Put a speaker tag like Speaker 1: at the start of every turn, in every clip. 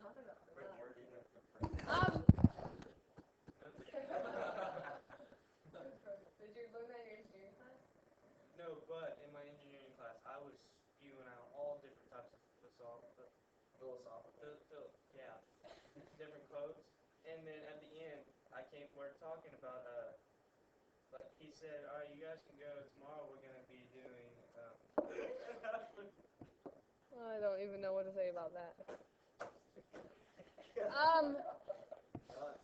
Speaker 1: Um, did you learn that in your engineering class?
Speaker 2: No, but in my engineering class, I was spewing out all different types of yeah, different codes. And then at the end, we're talking about, like he said, all right, you guys can go tomorrow. We're gonna be doing.
Speaker 1: I don't even know what to say about that.
Speaker 2: It's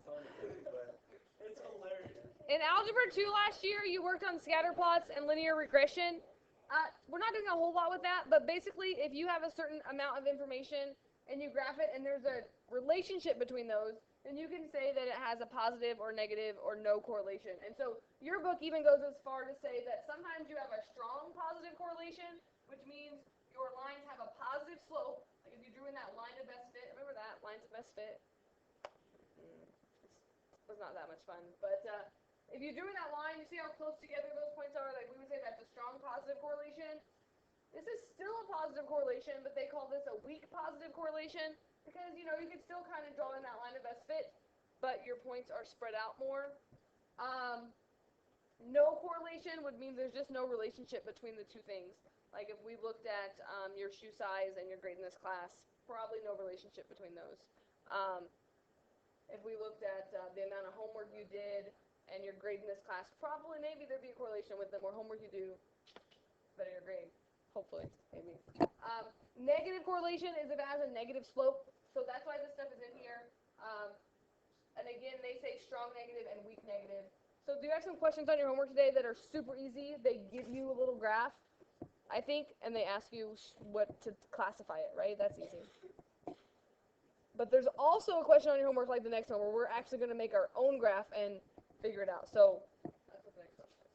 Speaker 2: funny, but it's hilarious.
Speaker 1: In Algebra 2 last year, you worked on scatter plots and linear regression. We're not doing a whole lot with that, but basically, if you have a certain amount of information and you graph it and there's a relationship between those, then you can say that it has a positive or negative or no correlation. And so your book even goes as far to say that sometimes you have a strong positive correlation, which means your lines have a positive slope. Like if you drew in that line of best fit, remember that, lines of best fit? Was not that much fun, but if you drew in that line, you see how close together those points are? Like we would say that's a strong positive correlation. This is still a positive correlation, but they call this a weak positive correlation because, you can still kind of draw in that line of best fit, but your points are spread out more. No correlation would mean there's just no relationship between the two things. Like if we looked at your shoe size and your grade in this class, probably no relationship between those. If we looked at the amount of homework you did and your grade in this class, probably maybe there'd be a correlation with the more homework you do, better your grade. Hopefully, maybe. Negative correlation is if it has a negative slope, so that's why this stuff is in here. And again, they say strong negative and weak negative. So do you have some questions on your homework today that are super easy? They give you a little graph, I think, and they ask you what to classify it, right? That's easy. But there's also a question on your homework like the next one where we're actually going to make our own graph and figure it out. So that's what the next question is.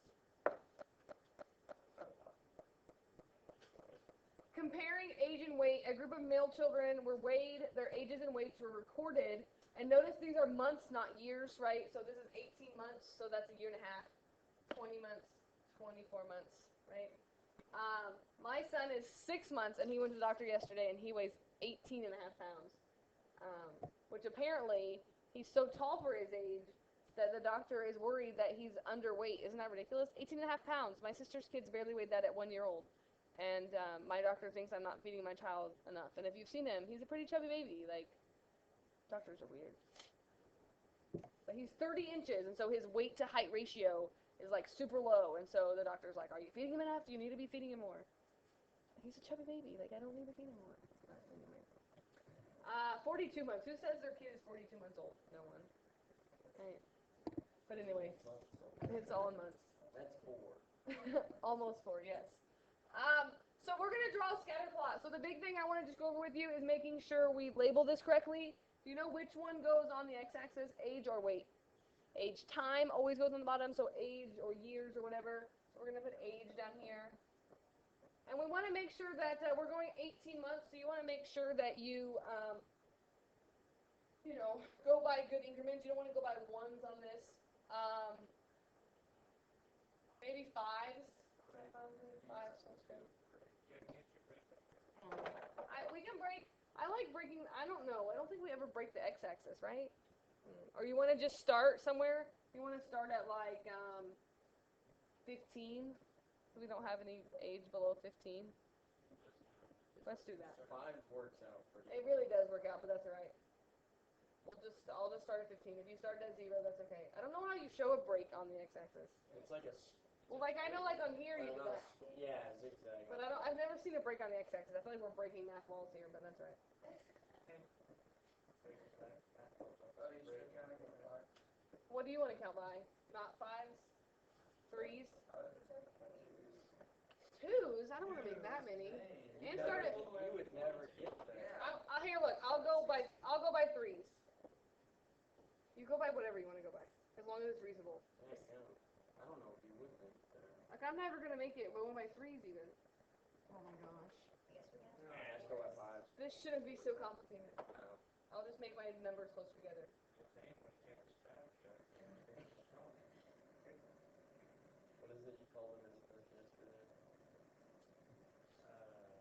Speaker 1: Comparing age and weight, a group of male children were weighed, their ages and weights were recorded, and notice these are months, not years, right? So this is 18 months, so that's a year and a half, 20 months, 24 months, right? My son is 6 months, and he went to the doctor yesterday, and he weighs 18 and a half pounds. Which apparently he's so tall for his age that the doctor is worried that he's underweight. Isn't that ridiculous? 18 and a half pounds. My sister's kids barely weighed that at 1 year old. And my doctor thinks I'm not feeding my child enough. And if you've seen him, he's a pretty chubby baby. Like, doctors are weird. But he's 30 inches, and so his weight to height ratio is like super low. And so the doctor's like, are you feeding him enough? Do you need to be feeding him more? He's a chubby baby. Like, I don't need to feed him more. 42 months. Who says their kid is 42 months old? No one. Right. But anyway, it's all in months.
Speaker 2: That's 4.
Speaker 1: Almost 4, yes. So we're going to draw a scatter plot. So the big thing I want to just go over with you is making sure we label this correctly. Do you know which one goes on the x-axis, age or weight? Age. Time always goes on the bottom, so age or years or whatever. So we're going to put age down here. And we want to make sure that we're going 18 months, so you want to make sure that you, go by good increments. You don't want to go by ones on this. Maybe fives. Five sounds good. We can break. I like breaking. I don't know. I don't think we ever break the x-axis, right? Or you want to just start somewhere? You want to start at like 15. We don't have any age below 15. Let's do that.
Speaker 2: 5 works out pretty
Speaker 1: It really does work out, but that's all right. I'll just start at 15. If you start at 0, that's okay. I don't know how you show a break on the x-axis.
Speaker 2: It's like a.
Speaker 1: Well, like I know, like on here you do that.
Speaker 2: Yeah, zigzag.
Speaker 1: But I've never seen a break on the x-axis. I feel like we're breaking math walls here, but that's all right. What do you want to count by? Not 5s? 3s? 2s? I don't want to make that many. And start at.
Speaker 2: You would never get there.
Speaker 1: Here, look. I'll go by 3s. You go by whatever you want to go by, as long as it's reasonable.
Speaker 2: I don't know if you would make there.
Speaker 1: Like I'm never gonna make it, but one by 3s even. Oh my gosh.
Speaker 2: Let's go by 5s.
Speaker 1: This shouldn't be so complicated.
Speaker 2: No.
Speaker 1: I'll just make my numbers close together.
Speaker 2: What is it you called them yesterday?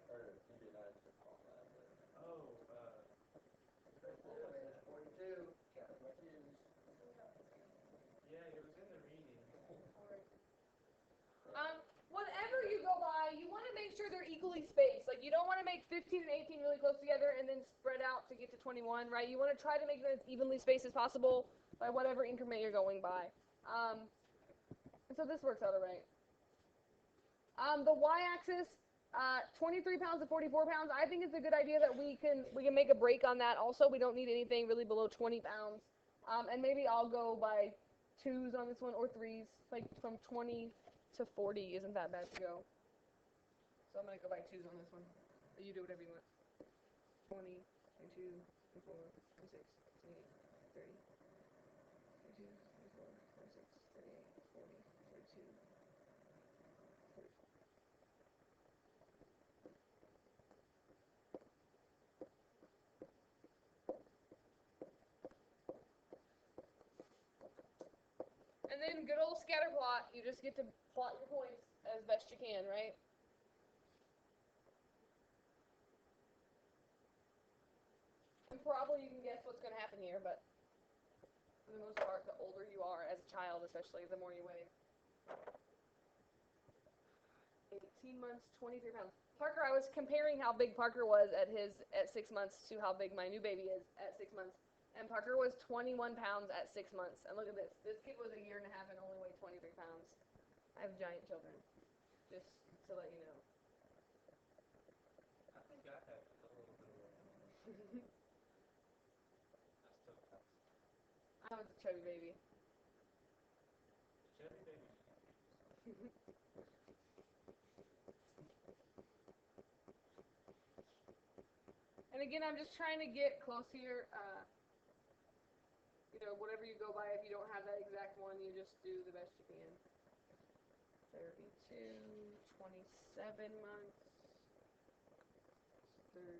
Speaker 2: Or you did not call that.
Speaker 1: Whenever you go by, you want to make sure they're equally spaced. Like, you don't want to make 15 and 18 really close together and then spread out to get to 21, right? You want to try to make them as evenly spaced as possible by whatever increment you're going by. So this works out all right. The y-axis, 23 pounds to 44 pounds. I think it's a good idea that we can make a break on that. Also, we don't need anything really below 20 pounds. And maybe I'll go by 2s on this one or 3s, like from 20 to 40 isn't that bad to go. So I'm gonna go by 2s on this one. You do whatever you want. 20, 22, 24, 26, 28, 30, 32, 24, 26, 38, 40, 42, 44. And then good old scatter plot, you just get to plot your points as best you can, right? And probably you can guess what's going to happen here, but for the most part, the older you are as a child, especially, the more you weigh. 18 months, 23 pounds. Parker, I was comparing how big Parker was at 6 months to how big my new baby is at 6 months. And Parker was 21 pounds at 6 months. And look at this. This kid was a year and a half and only weighed 23 pounds. I have giant children. Just to let you know.
Speaker 2: I think I have a little bit of weight. I still have.
Speaker 1: I was a chubby baby.
Speaker 2: Chubby baby.
Speaker 1: And again, I'm just trying to get close here. Whatever you go by, if you don't have that exact one, you just do the best you can. 32, 27 months, 33.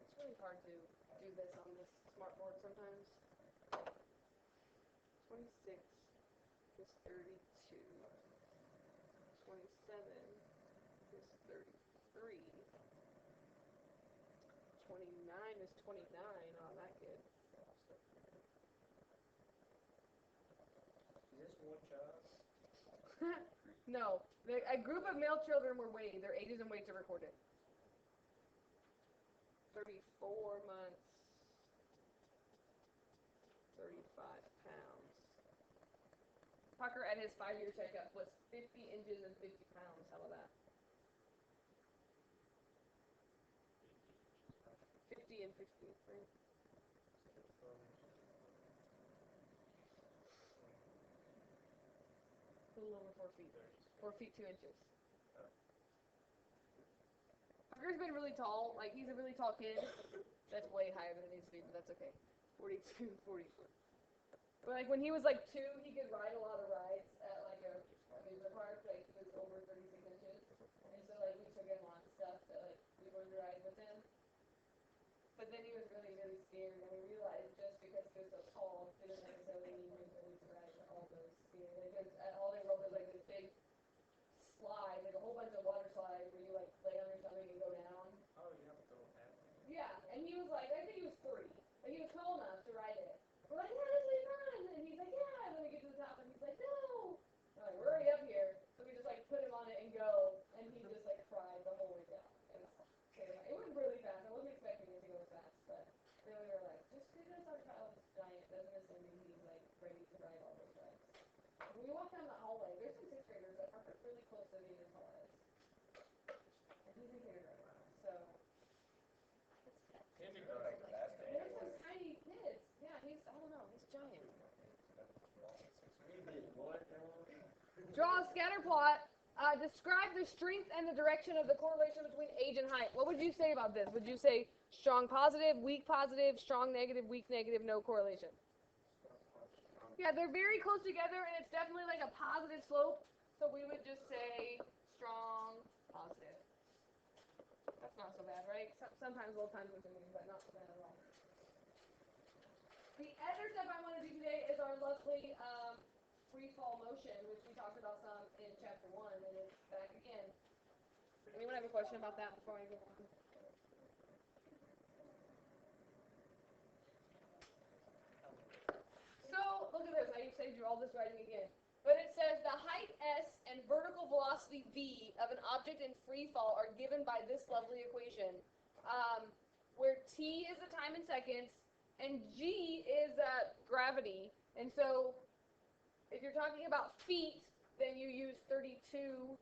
Speaker 1: It's really hard to do this on this smartboard sometimes. 26 is 32. 27 is 33. 29 is 29 on that kid.
Speaker 2: Is this one child?
Speaker 1: No. A group of male children were weighed. Their ages and weights are recorded. 34 months. 35 pounds. Parker at his 5-year checkup was 50 inches and 50 pounds. How about that? 50 and 50, right? A little over 4 feet. 4 feet 2 inches. Parker's been really tall. Like, he's a really tall kid. That's way higher than it needs to be, but that's okay. 42, 44. But, like, when he was, like, 2, he could ride a lot of rides at, like, a amusement park. Like, he was over 36 inches. And so, like, we took him on stuff that, like, we wanted to ride with him. But then he was really, really scared, and we realized just because he was so tall, didn't necessarily mean he was ready to ride at all those scared. Like, at Holiday World, there's, like, this big slide, like a whole bunch of water slides where you, like, lay on your stomach and go down.
Speaker 2: Oh, you have to go at it.
Speaker 1: Yeah, and he was like, I think he was 3. But he was tall enough to ride it. We're like, yeah, this will be fun. And he's like, yeah. And then we get to the top, and he's like, no. I'm like, we're already up here. So we just, like, put him on it and go. And he just, like, cried the whole way down. It went really fast. I wasn't expecting it to go as fast. But then we were like, just because our child is giant doesn't necessarily mean he's, like, ready to ride all those rides. When you walk down the hallway, there's some 6th graders that are really close to being as tall as. And he's in kindergarten now. So.
Speaker 2: Kindergarten.
Speaker 1: There's some tiny kids. Yeah, I don't know, he's giant. Draw a scatter plot. Describe the strength and the direction of the correlation between age and height. What would you say about this? Would you say strong positive, weak positive, strong negative, weak negative, no correlation? Yeah, they're very close together, and it's definitely like a positive slope. So we would just say strong positive. That's not so bad, right? Sometimes a little time consuming, but not so bad at all. The other stuff I want to do today is our lovely free fall motion, which we talked about some in chapter 1, and it's back again. Anyone have a question about that before I go on? So, look at this. I saved you all this writing again. But it says the height s and vertical velocity v of an object in free fall are given by this lovely equation, where t is the time in seconds and g is gravity. And so if you're talking about feet, then you use 32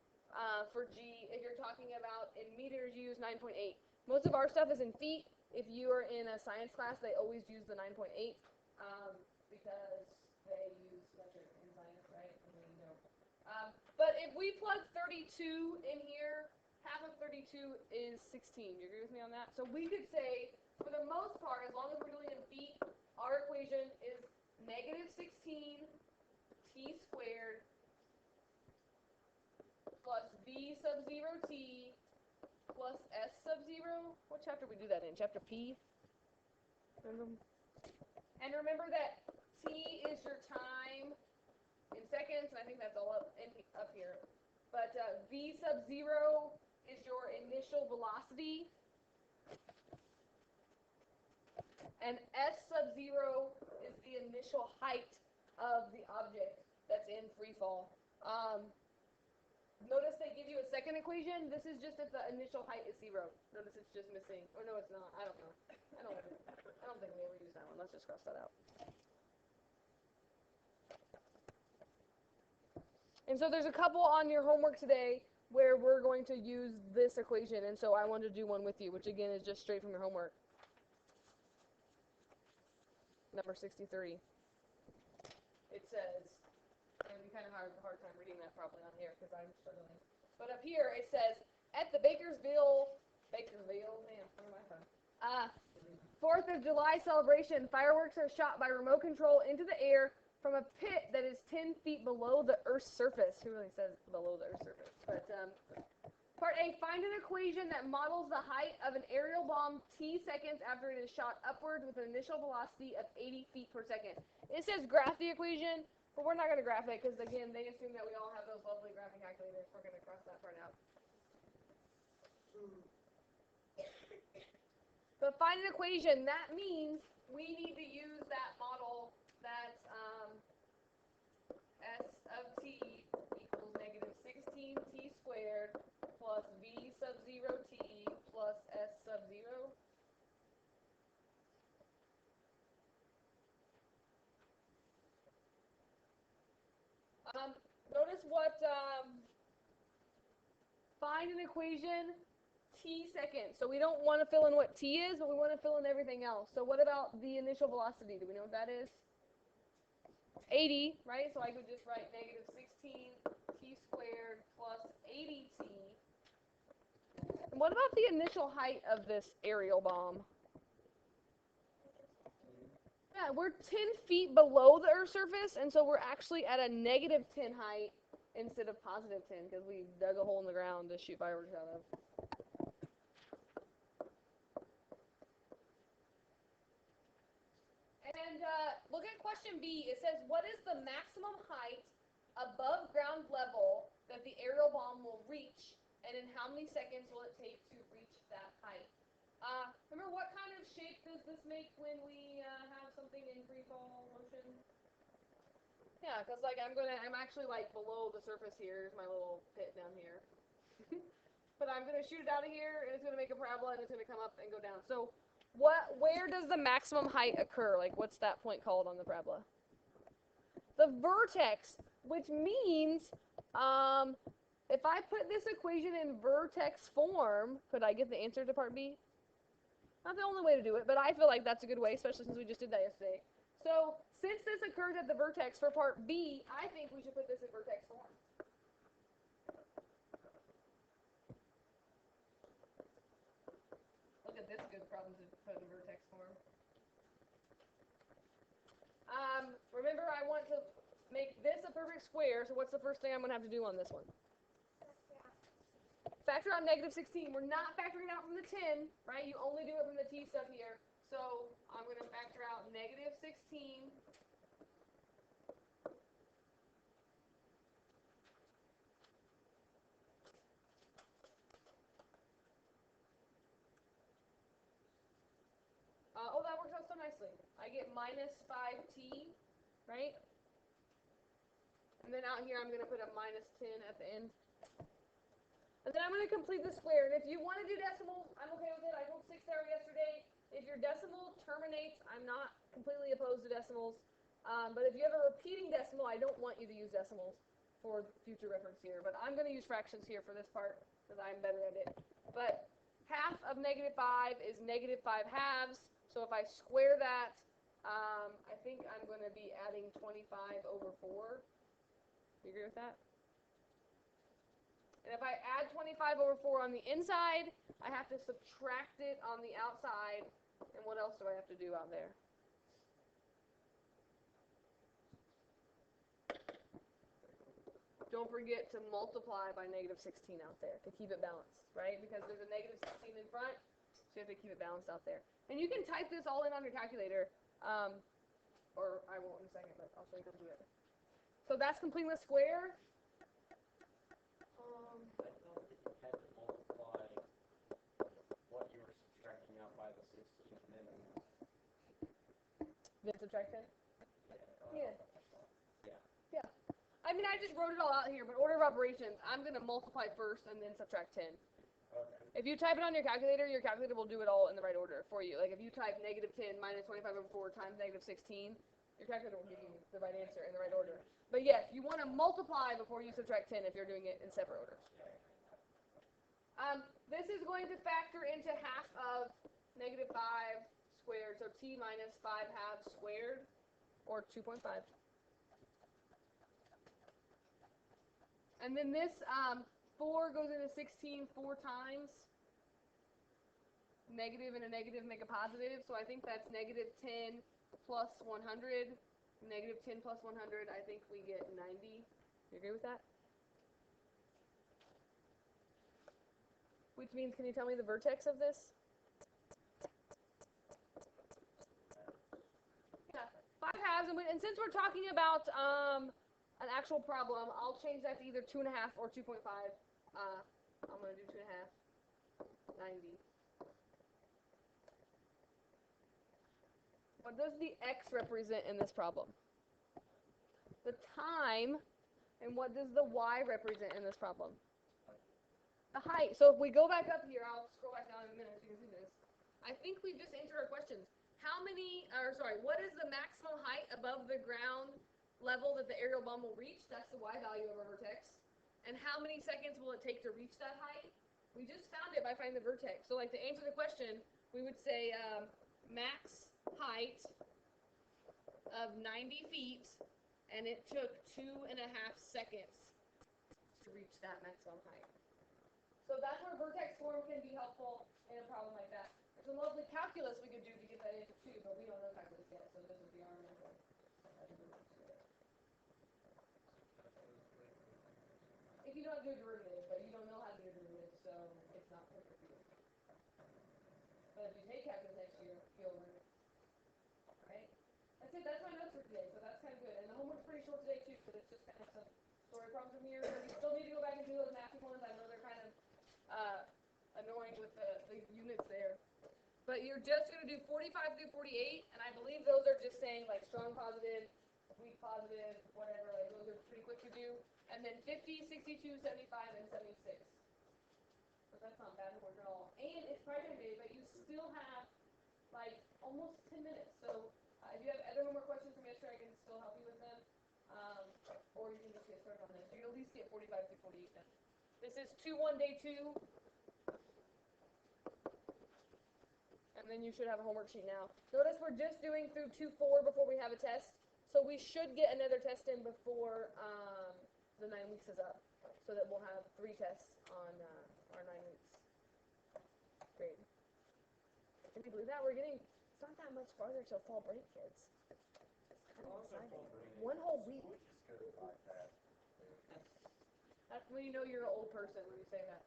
Speaker 1: for g. If you're talking about in meters, you use 9.8. Most of our stuff is in feet. If you are in a science class, they always use the 9.8 because they use metric in science, right? I mean, you know. But if we plug 32 in here, half of 32 is 16. You agree with me on that? So we could say, for the most part, as long as we're doing in feet, our equation is negative 16 t squared plus v sub 0 t plus s sub 0. What chapter did we do that in? Chapter P? And remember that t is your time in seconds, and I think that's all up here. But v sub 0 is your initial velocity, and s sub 0 is the initial height of the object that's in free fall. Notice they give you a second equation. This is just if the initial height is 0. Notice it's just missing. Or no, it's not. I don't know. I don't think we ever use that one. Let's just cross that out. And so there's a couple on your homework today where we're going to use this equation, and so I wanted to do one with you, which again is just straight from your homework. Number 63. It says, and it'd be kind of hard time reading that probably on here because I'm struggling. But up here it says, at the Bakersville, man, where am I from? 4th of July celebration, fireworks are shot by remote control into the air from a pit that is 10 feet below the Earth's surface. Who really says below the Earth's surface? But part A, find an equation that models the height of an aerial bomb t seconds after it is shot upwards with an initial velocity of 80 feet per second. It says graph the equation, but we're not going to graph it because, again, they assume that we all have those lovely graphing calculators. We're going to cross that part out. But find an equation. That means we need to use that model that's s of t equals negative 16 t squared plus v sub 0 t plus s sub 0. Notice what find an equation t seconds. So we don't want to fill in what t is, but we want to fill in everything else. So what about the initial velocity? Do we know what that is? 80, right? So I could just write negative 16 t squared plus 80 t. And what about the initial height of this aerial bomb? Yeah, we're 10 feet below the Earth's surface, and so we're actually at a negative 10 height instead of positive 10 because we dug a hole in the ground to shoot fireworks out of. And look at question B. It says, what is the maximum height above ground level that the aerial bomb will reach, and in how many seconds will it take to reach that height? Remember, what kind of shape does this make when we have something in free fall motion? Yeah, because like I'm actually like below the surface here. Here's my little pit down here. But I'm gonna shoot it out of here, and it's gonna make a parabola, and it's gonna come up and go down. So, where does the maximum height occur? Like, what's that point called on the parabola? The vertex, which means, if I put this equation in vertex form, could I get the answer to part B? Not the only way to do it, but I feel like that's a good way, especially since we just did that yesterday. So, since this occurs at the vertex for part B, I think we should put this in vertex form. Look at this good problem to put in vertex form. Remember, I want to make this a perfect square, so what's the first thing I'm going to have to do on this one? Factor out negative 16. We're not factoring out from the 10, right? You only do it from the t stuff here. So I'm going to factor out negative 16 oh, that works out so nicely. I get minus 5t, right? And then out here, I'm going to put a minus 10 at the end. And then I'm going to complete the square. And if you want to do decimals, I'm okay with it. I told 6 hour yesterday. If your decimal terminates, I'm not completely opposed to decimals. But if you have a repeating decimal, I don't want you to use decimals for future reference here. But I'm going to use fractions here for this part because I'm better at it. But half of negative 5 is negative 5 halves. So if I square that, I think I'm going to be adding 25 over 4. You agree with that? And if I add 25 over 4 on the inside, I have to subtract it on the outside. And what else do I have to do out there? Don't forget to multiply by negative 16 out there to keep it balanced, right? Because there's a negative 16 in front, so you have to keep it balanced out there. And you can type this all in on your calculator, or I won't in a second, but I'll show you how to do it. So that's completing the square.
Speaker 3: I thought that you had to multiply what you were subtracting out by the 16 and then
Speaker 1: Subtract 10?
Speaker 3: yeah.
Speaker 1: Yeah. I mean, I just wrote it all out here, but order of operations, I'm going to multiply first and then subtract 10.
Speaker 3: Okay.
Speaker 1: If you type it on your calculator will do it all in the right order for you. Like if you type negative 10 minus 25 over 4 times negative 16, your calculator will give you the right answer in the right order. But yes, you want to multiply before you subtract 10 if you're doing it in separate order. This is going to factor into half of negative 5 squared, so t minus 5 halves squared, or 2.5. And then this 4 goes into 16 4 times. Negative and a negative make a positive, so I think that's negative 10 plus 100. Negative 10 plus 100, I think we get 90. You agree with that? Which means, can you tell me the vertex of this? Yeah, 5 halves, and since we're talking about an actual problem, I'll change that to either 2.5 or 2.5. I'm going to do 2.5, 90. What does the x represent in this problem? The time, and what does the y represent in this problem? The height. So if we go back up here, I'll scroll back down in a minute so you can see this. I think we've just answered our questions. What is the maximum height above the ground level that the aerial bomb will reach? That's the y value of our vertex. And how many seconds will it take to reach that height? We just found it by finding the vertex. So like to answer the question, we would say max height of 90 feet, and it took 2.5 seconds to reach that maximum height. So that's where vertex form can be helpful in a problem like that. There's a lovely calculus we could do to get that answer too, but we don't know calculus yet, so this would be our method. If you don't do a derivative, but you don't know how to do a derivative, so it's not perfect for you. But if you take calculus next year, you'll learn it. Right? That's it. That's my notes for today, so that's kind of good. And the homework's pretty short today too, because it's just kind of some story problems from here. So you still need to go back and do those math ones. I know they're kind of annoying with the units there. But you're just going to do 45 through 48, and I believe those are just saying like strong positive, weak positive, whatever. Like those are pretty quick to do. And then 50, 62, 75, and 76. So that's not bad work at all. And it's Friday day, but you still have like almost 10 minutes. So if you have other homework questions from yesterday, I can still help you with them. Or you can just get started on this. You can at least get 45 through 48 done. This is 2-1 day 2. And then you should have a homework sheet now. Notice we're just doing through 2-4 before we have a test. So we should get another test in before the 9 weeks is up. So that we'll have 3 tests on our 9 weeks. Great. Can you believe that? It's not that much farther till fall break, kids. It's kind of exciting. 1 whole week. That's when you know you're an old person when you say that.